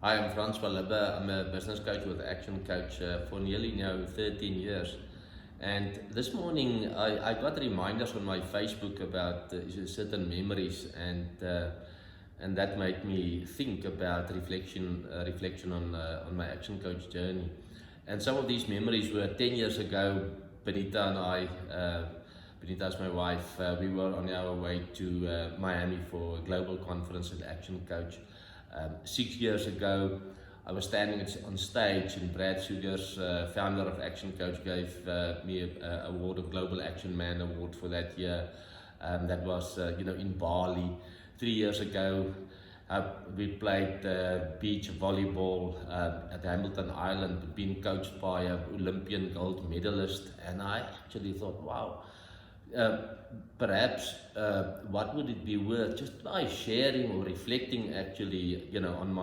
Hi, I'm Francois Lubbe. I'm a business coach with Action Coach for nearly now 13 years. And this morning I got reminders on my Facebook about certain memories, and that made me think about reflection on my Action Coach journey. And some of these memories were 10 years ago. Benita and I, Benita's my wife, we were on our way to Miami for a global conference at Action Coach. 6 years ago, I was standing on stage, and Brad Sugars, founder of Action Coach, gave me an award, a Global Action Man Award for that year. That was, in Bali. 3 years ago, we played beach volleyball at Hamilton Island, being coached by an Olympian gold medalist, and I actually thought, wow. Perhaps what would it be worth just by sharing or reflecting actually on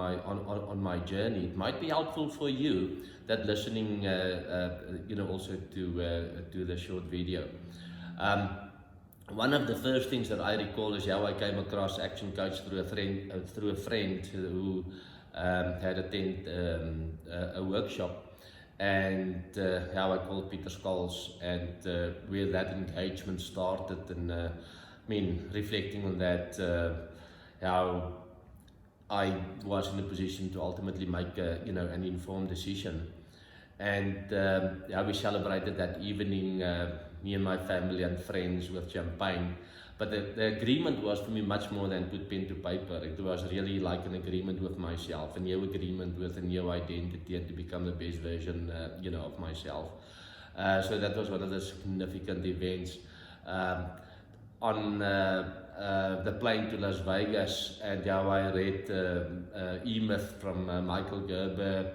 my journey. It might be helpful for you that listening also to the short video. One of the first things that I recall is how I came across Action Coach through a friend who had attended a workshop, and how I called Peter Scholes, and where that engagement started, and reflecting on that, how I was in a position to ultimately make an informed decision, and how we celebrated that evening, me and my family and friends, with champagne. But the agreement was for me much more than put pen to paper. It was really like an agreement with myself, a new agreement with a new identity, and to become the best version of myself. So that was one of the significant events. On the plane to Las Vegas, and how I read E-Myth from Michael Gerber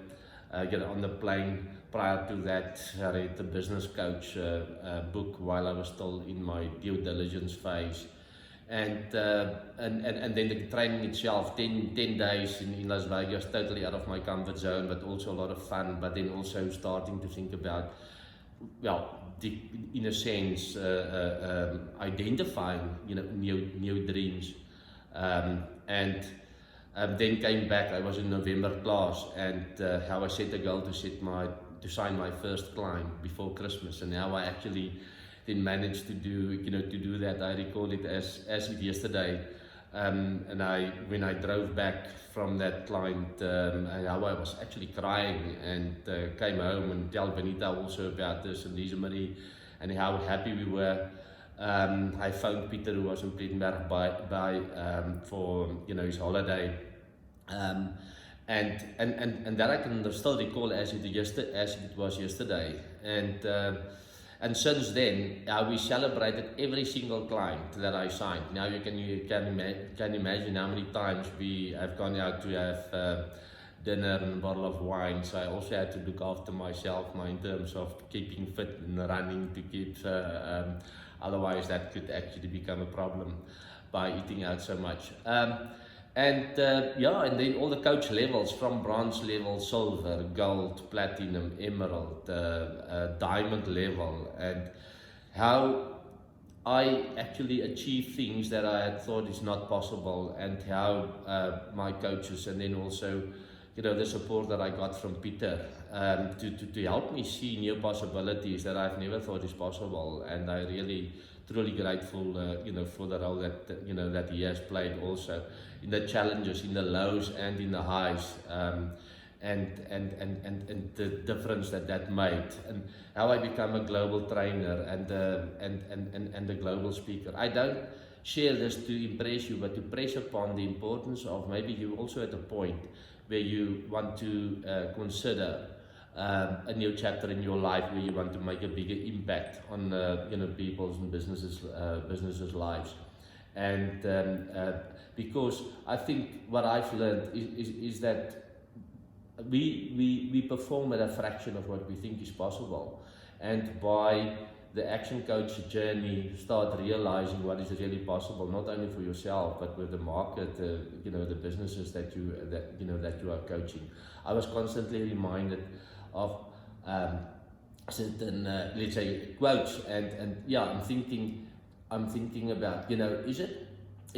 on the plane. Prior to that, I read the Business Coach book while I was still in my due diligence phase. And then the training itself, 10 days in Las Vegas, totally out of my comfort zone, but also a lot of fun, but then also starting to think about, in a sense, identifying new dreams. And then came back. I was in November class, and how I set a goal to sign my first client before Christmas, and how I actually then managed to do that. I recall it as if yesterday, and when I drove back from that client, how I was actually crying, and came home and tell Benita also about this and Lisa Marie, and how happy we were. I phoned Peter, who was in Plettenberg by for his holiday. And that I can still recall as it was yesterday, and since then we celebrated every single client that I signed. Now you can imagine how many times we have gone out to have dinner and a bottle of wine. So I also had to look after myself in terms of keeping fit and running to keep. Otherwise, that could actually become a problem by eating out so much. And then all the coach levels, from bronze level, silver, gold, platinum, emerald, diamond level, and how I actually achieved things that I had thought is not possible, and how my coaches, and then also the support that I got from Peter to help me see new possibilities that I've never thought is possible. And I really truly grateful for the role that he has played also in the challenges, in the lows and in the highs, and the difference that made, and how I become a global trainer and a global speaker. I don't share this to impress you, but to press upon the importance of maybe you also at a point where you want to consider a new chapter in your life, where you want to make a bigger impact on people's and businesses' lives. And because I think what I've learned is that we perform at a fraction of what we think is possible, and by the Action Coach journey, start realizing what is really possible, not only for yourself but with the market, the businesses that you are coaching. I was constantly reminded of certain let's say quotes, and I'm thinking about, is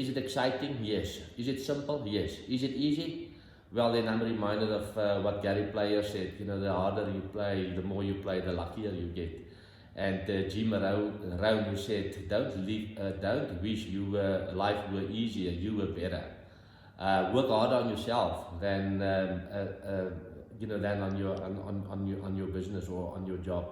it exciting? Yes. Is it simple? Yes. Is it easy? Well, then I'm reminded of what Gary Player said. You know, the harder you play, the more you play, the luckier you get. And Jim Rohn, who said, don't wish life were easier, you were better. Work harder on yourself than on your business or on your job.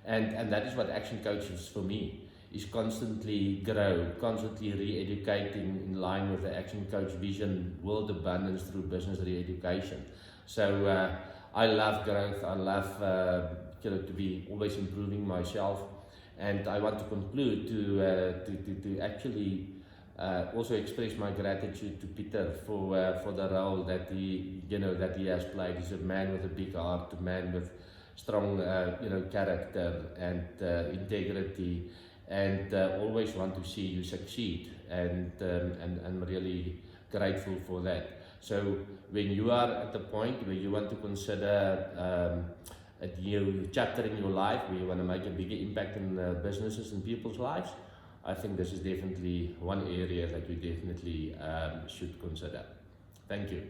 And that is what action coaches for me is constantly grow, constantly re-educating in line with the action coach vision, world abundance through business re-education. So I love growth. I love to be always improving myself, and I want to conclude to actually also express my gratitude to Peter for the role that he has played. He's a man with a big heart, a man with strong character and integrity, and always want to see you succeed, and I'm really grateful for that. So when you are at the point where you want to consider a new chapter in your life, where you want to make a bigger impact in businesses and people's lives, I think this is definitely one area that you definitely should consider. Thank you.